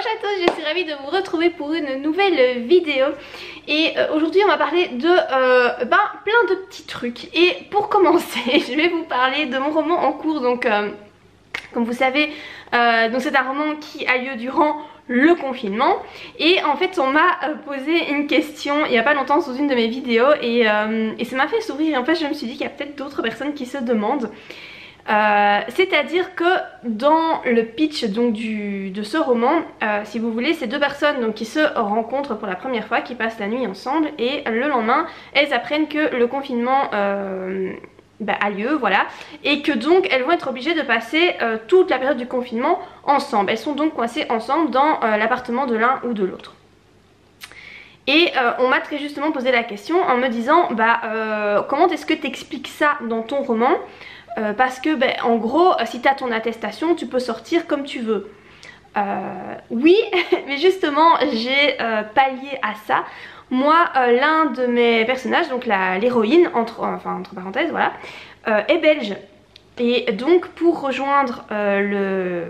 à tous, je suis ravie de vous retrouver pour une nouvelle vidéo. Et aujourd'hui on va parler de plein de petits trucs. Et pour commencer, je vais vous parler de mon roman en cours. Donc comme vous savez, c'est un roman qui a lieu durant le confinement. Et en fait on m'a posé une question il n'y a pas longtemps sous une de mes vidéos. Et ça m'a fait sourire. Et en fait je me suis dit qu'il y a peut-être d'autres personnes qui se demandent. C'est-à-dire que dans le pitch donc de ce roman, si vous voulez, c'est deux personnes donc, qui se rencontrent pour la première fois, qui passent la nuit ensemble, et le lendemain elles apprennent que le confinement a lieu, voilà, et que donc elles vont être obligées de passer toute la période du confinement ensemble. Elles sont donc coincées ensemble dans l'appartement de l'un ou de l'autre. Et on m'a très justement posé la question en me disant comment est-ce que tu expliques ça dans ton roman, parce que en gros si tu as ton attestation tu peux sortir comme tu veux. Oui mais justement j'ai pallié à ça. Moi l'un de mes personnages, donc l'héroïne entre parenthèses, voilà, est belge. Et donc pour rejoindre le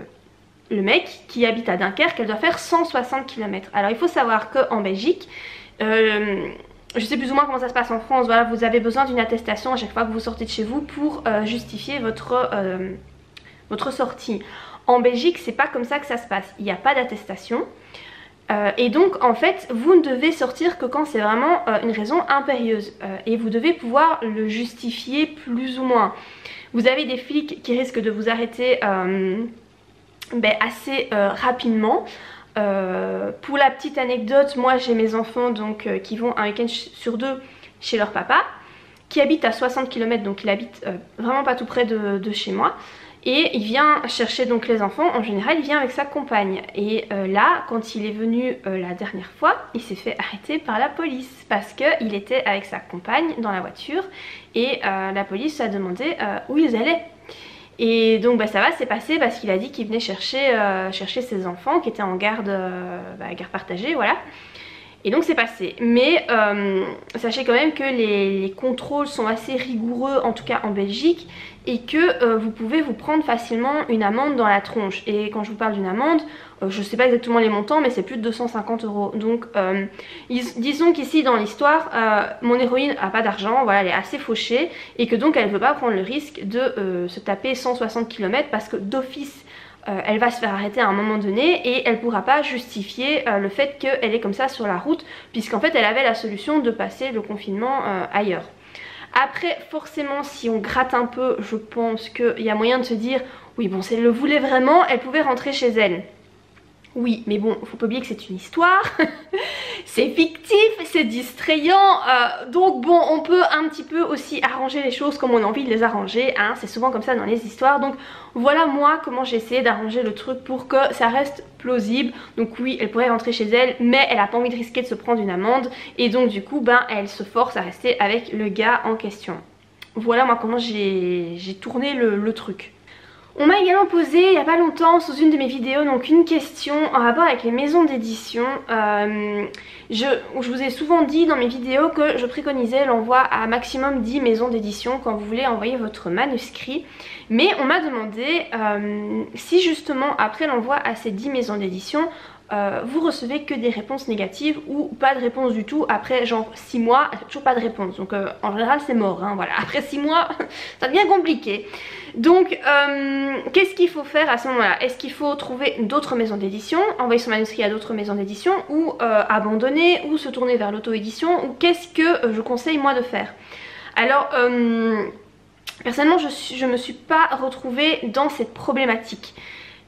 mec qui habite à Dunkerque, elle doit faire 160 km. Alors il faut savoir qu'en Belgique, je sais plus ou moins comment ça se passe en France, voilà, vous avez besoin d'une attestation à chaque fois que vous sortez de chez vous pour justifier votre sortie. En Belgique c'est pas comme ça que ça se passe, il n'y a pas d'attestation. Et donc en fait vous ne devez sortir que quand c'est vraiment une raison impérieuse, et vous devez pouvoir le justifier plus ou moins. Vous avez des flics qui risquent de vous arrêter assez rapidement. Pour la petite anecdote, moi j'ai mes enfants donc qui vont un week-end sur deux chez leur papa, qui habite à 60 km, donc il habite vraiment pas tout près de chez moi. Et il vient chercher donc les enfants, en général il vient avec sa compagne. Et là, quand il est venu la dernière fois, il s'est fait arrêter par la police parce qu'il était avec sa compagne dans la voiture et la police a demandé où ils allaient. Et donc ça va, c'est passé parce qu'il a dit qu'il venait chercher ses enfants qui étaient en garde, garde partagée, voilà. Et donc c'est passé. Mais sachez quand même que les contrôles sont assez rigoureux, en tout cas en Belgique, et que vous pouvez vous prendre facilement une amende dans la tronche. Et quand je vous parle d'une amende, je sais pas exactement les montants, mais c'est plus de 250 €. Donc disons qu'ici dans l'histoire, mon héroïne a pas d'argent, voilà, elle est assez fauchée, et que donc elle ne veut pas prendre le risque de se taper 160 km parce que d'office elle va se faire arrêter à un moment donné et elle pourra pas justifier le fait qu'elle est comme ça sur la route, puisqu'en fait elle avait la solution de passer le confinement ailleurs. Après forcément si on gratte un peu, je pense qu'il y a moyen de se dire oui bon si elle le voulait vraiment elle pouvait rentrer chez elle. Oui, mais bon, faut pas oublier que c'est une histoire, c'est fictif, c'est distrayant, donc bon, on peut un petit peu aussi arranger les choses comme on a envie de les arranger, hein, c'est souvent comme ça dans les histoires. Donc voilà moi comment j'ai essayé d'arranger le truc pour que ça reste plausible. Donc oui, elle pourrait rentrer chez elle, mais elle a pas envie de risquer de se prendre une amende, et donc du coup, elle se force à rester avec le gars en question. Voilà moi comment j'ai tourné le truc. On m'a également posé il n'y a pas longtemps sous une de mes vidéos donc une question en rapport avec les maisons d'édition. Je vous ai souvent dit dans mes vidéos que je préconisais l'envoi à maximum 10 maisons d'édition quand vous voulez envoyer votre manuscrit. Mais on m'a demandé si justement après l'envoi à ces 10 maisons d'édition, vous recevez que des réponses négatives ou pas de réponse du tout après genre 6 mois, toujours pas de réponse. Donc en général c'est mort, hein, voilà. Après 6 mois ça devient compliqué. Donc qu'est-ce qu'il faut faire à ce moment-là? Est-ce qu'il faut trouver d'autres maisons d'édition, envoyer son manuscrit à d'autres maisons d'édition, ou abandonner, ou se tourner vers l'auto-édition, ou qu'est-ce que je conseille moi de faire? Alors personnellement je me suis pas retrouvée dans cette problématique.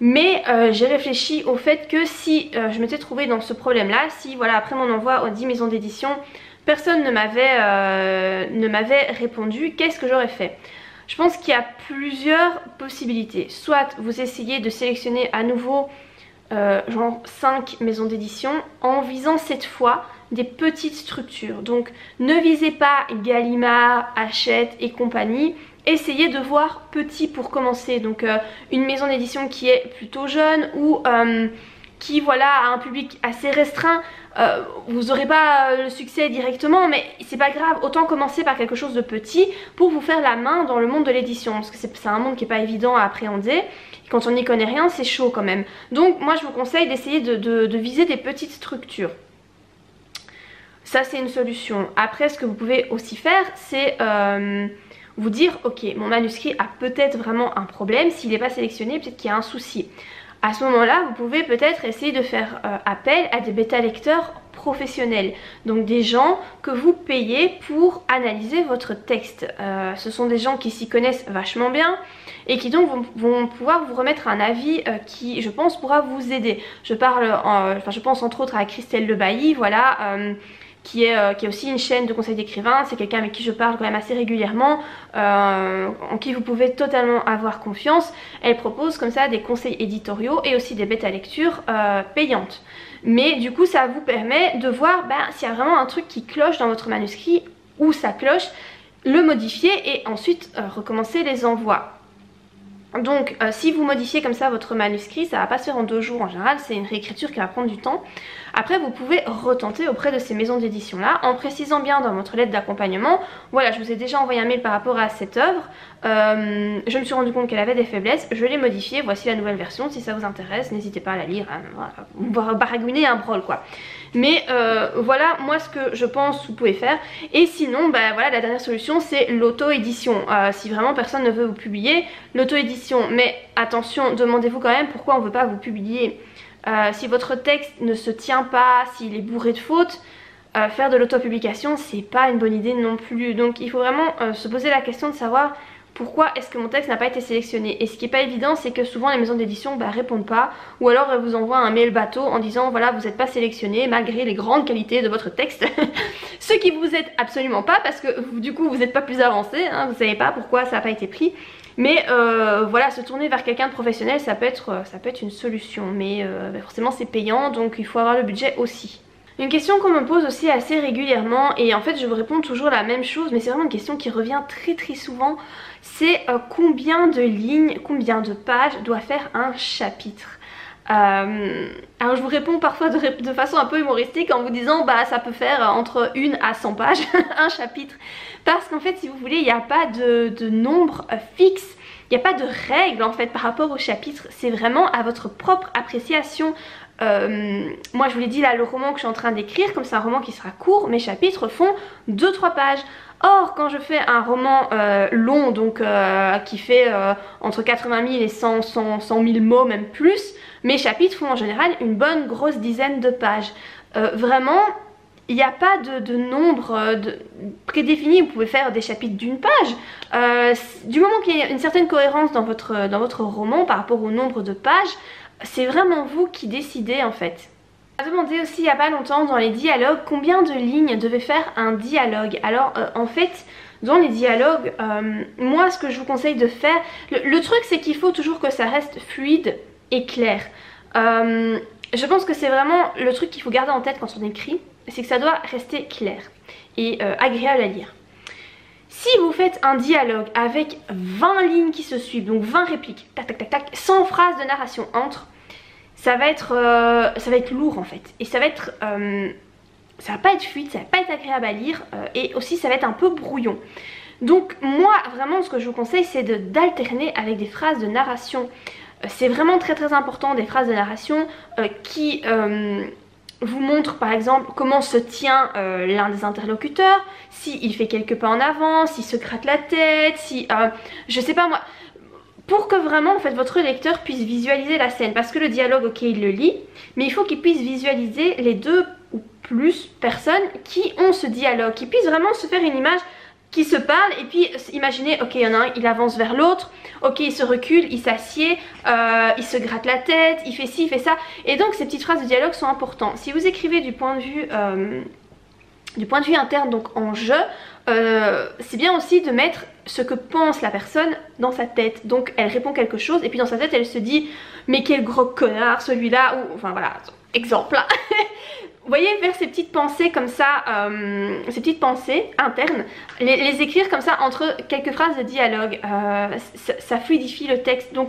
Mais j'ai réfléchi au fait que si je m'étais trouvée dans ce problème là, si voilà après mon envoi aux 10 maisons d'édition personne ne m'avait répondu, qu'est-ce que j'aurais fait? Je pense qu'il y a plusieurs possibilités. Soit vous essayez de sélectionner à nouveau genre 5 maisons d'édition en visant cette fois des petites structures. Donc ne visez pas Gallimard, Hachette et compagnie. Essayez de voir petit pour commencer. Donc une maison d'édition qui est plutôt jeune ou qui voilà a un public assez restreint, vous n'aurez pas le succès directement, mais c'est pas grave, autant commencer par quelque chose de petit pour vous faire la main dans le monde de l'édition, parce que c'est un monde qui n'est pas évident à appréhender, et quand on n'y connaît rien c'est chaud quand même. Donc moi je vous conseille d'essayer de viser des petites structures. Ça c'est une solution. Après ce que vous pouvez aussi faire c'est vous dire ok, mon manuscrit a peut-être vraiment un problème, s'il n'est pas sélectionné peut-être qu'il y a un souci. À ce moment-là, vous pouvez peut-être essayer de faire appel à des bêta-lecteurs professionnels. Donc des gens que vous payez pour analyser votre texte. Ce sont des gens qui s'y connaissent vachement bien et qui donc vont pouvoir vous remettre un avis qui, je pense, pourra vous aider. Je pense entre autres à Christelle Lebailly, voilà. Qui est aussi une chaîne de conseils d'écrivains. C'est quelqu'un avec qui je parle quand même assez régulièrement, en qui vous pouvez totalement avoir confiance. Elle propose comme ça des conseils éditoriaux et aussi des bêta-lectures payantes. Mais du coup ça vous permet de voir s'il y a vraiment un truc qui cloche dans votre manuscrit, où ça cloche, le modifier et ensuite recommencer les envois. Donc si vous modifiez comme ça votre manuscrit, ça va pas se faire en 2 jours en général, c'est une réécriture qui va prendre du temps. Après vous pouvez retenter auprès de ces maisons d'édition là en précisant bien dans votre lettre d'accompagnement, voilà je vous ai déjà envoyé un mail par rapport à cette œuvre, je me suis rendu compte qu'elle avait des faiblesses, je l'ai modifiée, voici la nouvelle version, si ça vous intéresse n'hésitez pas à la lire, voilà, baragouiner un brol quoi. Mais voilà moi ce que je pense vous pouvez faire. Et sinon voilà la dernière solution c'est l'auto-édition. Si vraiment personne ne veut vous publier, l'auto-édition, mais attention, demandez-vous quand même pourquoi on ne veut pas vous publier. Si votre texte ne se tient pas, s'il est bourré de fautes, faire de l'auto-publication c'est pas une bonne idée non plus. Donc il faut vraiment se poser la question de savoir pourquoi est-ce que mon texte n'a pas été sélectionné. Et ce qui n'est pas évident c'est que souvent les maisons d'édition répondent pas, ou alors elles vous envoient un mail bateau en disant voilà vous n'êtes pas sélectionné malgré les grandes qualités de votre texte. Ce qui vous aide absolument pas parce que du coup vous n'êtes pas plus avancé, hein, vous savez pas pourquoi ça n'a pas été pris. Mais voilà, se tourner vers quelqu'un de professionnel ça peut être une solution, mais forcément c'est payant donc il faut avoir le budget aussi. Une question qu'on me pose aussi assez régulièrement, et en fait je vous réponds toujours la même chose, mais c'est vraiment une question qui revient très souvent, c'est combien de lignes, combien de pages doit faire un chapitre. Alors je vous réponds parfois de façon un peu humoristique en vous disant ça peut faire entre 1 à 100 pages un chapitre, parce qu'en fait si vous voulez il n'y a pas de nombre fixe, il n'y a pas de règle en fait par rapport au chapitre, c'est vraiment à votre propre appréciation. Moi je vous l'ai dit là, le roman que je suis en train d'écrire, comme c'est un roman qui sera court, mes chapitres font 2-3 pages. Or quand je fais un roman long, donc qui fait entre 80 000 et 100 000 mots, même plus, mes chapitres font en général une bonne grosse dizaine de pages. Vraiment il n'y a pas de nombre prédéfini, vous pouvez faire des chapitres d'1 page. Du moment qu'il y a une certaine cohérence dans votre roman par rapport au nombre de pages, c'est vraiment vous qui décidez en fait. On m'a demandé aussi il n'y a pas longtemps dans les dialogues combien de lignes devait faire un dialogue. Alors en fait dans les dialogues, moi ce que je vous conseille de faire, le truc c'est qu'il faut toujours que ça reste fluide et clair. Je pense que c'est vraiment le truc qu'il faut garder en tête quand on écrit, c'est que ça doit rester clair et agréable à lire. Si vous faites un dialogue avec 20 lignes qui se suivent, donc 20 répliques, tac tac tac tac, sans phrase de narration entre, ça va être lourd en fait. Et ça va pas être fluide, ça va pas être agréable à lire, et aussi ça va être un peu brouillon. Donc moi vraiment ce que je vous conseille c'est d'alterner avec des phrases de narration. C'est vraiment très important, des phrases de narration qui vous montre par exemple comment se tient l'un des interlocuteurs, s'il fait quelques pas en avant, s'il se gratte la tête, si je sais pas moi, pour que vraiment en fait votre lecteur puisse visualiser la scène, parce que le dialogue ok il le lit, mais il faut qu'il puisse visualiser les 2 ou plus personnes qui ont ce dialogue, qui puissent vraiment se faire une image, qui se parlent et puis imaginez ok il y en a un il avance vers l'autre, ok il se recule, il s'assied, il se gratte la tête, il fait ci, il fait ça, et donc ces petites phrases de dialogue sont importantes. Si vous écrivez du point de vue interne, donc en je, c'est bien aussi de mettre ce que pense la personne dans sa tête. Donc elle répond quelque chose et puis dans sa tête elle se dit mais quel gros connard celui-là, ou enfin voilà, exemple. Vous voyez, vers ces petites pensées comme ça, ces petites pensées internes, les écrire comme ça entre quelques phrases de dialogue, ça fluidifie le texte. Donc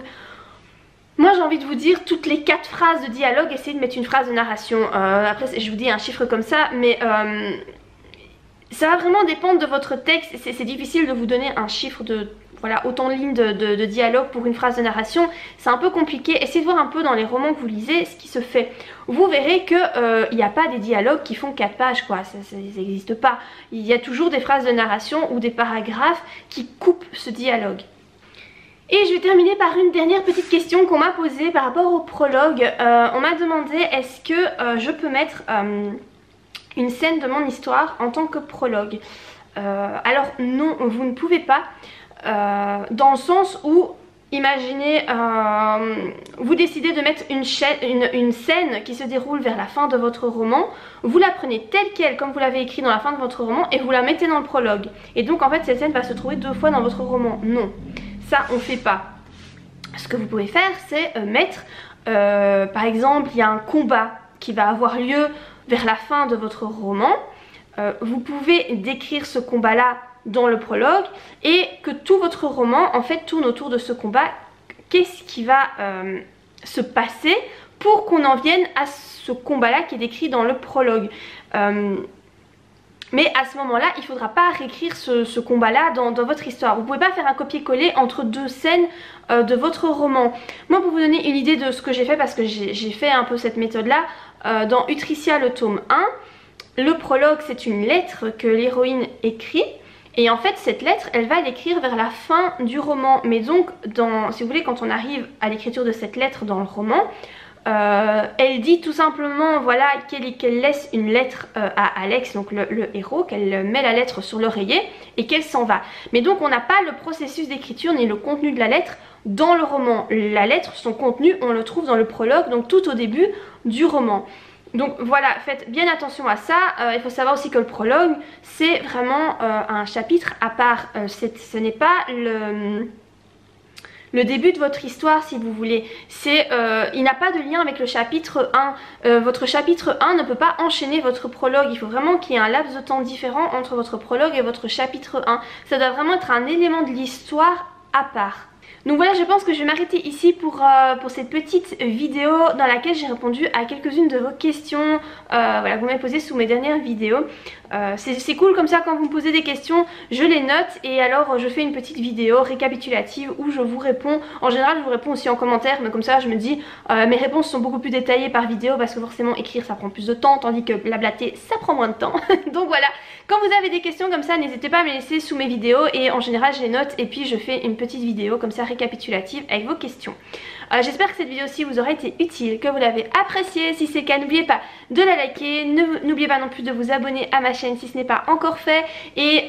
Moi j'ai envie de vous dire, toutes les 4 phrases de dialogue, essayez de mettre une phrase de narration. Après je vous dis un chiffre comme ça, mais ça va vraiment dépendre de votre texte. C'est difficile de vous donner un chiffre de... Voilà, autant de lignes de dialogue pour une phrase de narration, c'est un peu compliqué. Essayez de voir un peu dans les romans que vous lisez ce qui se fait. Vous verrez qu'il n'y a pas des dialogues qui font 4 pages, quoi. Ça n'existe pas. Il y a toujours des phrases de narration ou des paragraphes qui coupent ce dialogue. Et je vais terminer par une dernière petite question qu'on m'a posée par rapport au prologue. On m'a demandé est-ce que je peux mettre une scène de mon histoire en tant que prologue. Alors non, vous ne pouvez pas. Dans le sens où, imaginez, vous décidez de mettre une scène qui se déroule vers la fin de votre roman, vous la prenez telle quelle comme vous l'avez écrit dans la fin de votre roman et vous la mettez dans le prologue. Et donc en fait cette scène va se trouver 2 fois dans votre roman. Non, ça on fait pas. Ce que vous pouvez faire c'est mettre, par exemple il y a un combat qui va avoir lieu vers la fin de votre roman. Vous pouvez décrire ce combat là dans le prologue et que tout votre roman en fait tourne autour de ce combat. Qu'est-ce qui va se passer pour qu'on en vienne à ce combat là qui est décrit dans le prologue. Mais à ce moment là il ne faudra pas réécrire ce combat là dans votre histoire. Vous ne pouvez pas faire un copier-coller entre 2 scènes de votre roman. Moi pour vous donner une idée de ce que j'ai fait, parce que j'ai fait un peu cette méthode là dans Utricia le tome 1, le prologue c'est une lettre que l'héroïne écrit. Et en fait cette lettre elle va l'écrire vers la fin du roman. Mais donc si vous voulez, quand on arrive à l'écriture de cette lettre dans le roman, elle dit tout simplement voilà qu'elle laisse une lettre à Alex, donc le héros, qu'elle met la lettre sur l'oreiller et qu'elle s'en va. Mais donc on n'a pas le processus d'écriture ni le contenu de la lettre dans le roman. La lettre, son contenu, on le trouve dans le prologue, donc tout au début du roman. Donc voilà, faites bien attention à ça. Il faut savoir aussi que le prologue c'est vraiment un chapitre à part. Ce n'est pas le début de votre histoire si vous voulez. Il n'a pas de lien avec le chapitre 1. Votre chapitre 1 ne peut pas enchaîner votre prologue. Il faut vraiment qu'il y ait un laps de temps différent entre votre prologue et votre chapitre 1. Ça doit vraiment être un élément de l'histoire à part. Donc voilà, je pense que je vais m'arrêter ici pour cette petite vidéo dans laquelle j'ai répondu à quelques-unes de vos questions voilà, que vous m'avez posées sous mes dernières vidéos. C'est cool comme ça, quand vous me posez des questions, je les note et alors je fais une petite vidéo récapitulative où je vous réponds. En général je vous réponds aussi en commentaire, mais comme ça je me dis mes réponses sont beaucoup plus détaillées par vidéo, parce que forcément écrire ça prend plus de temps, tandis que blablater ça prend moins de temps. Donc voilà, quand vous avez des questions comme ça, n'hésitez pas à me les laisser sous mes vidéos et en général je les note et puis je fais une petite vidéo comme ça récapitulative avec vos questions. J'espère que cette vidéo-ci vous aura été utile, que vous l'avez appréciée. Si c'est le cas, n'oubliez pas de la liker, n'oubliez pas non plus de vous abonner à ma chaîne si ce n'est pas encore fait, et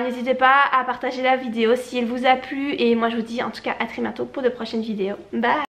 n'hésitez pas à partager la vidéo si elle vous a plu, et moi je vous dis en tout cas à très bientôt pour de prochaines vidéos. Bye.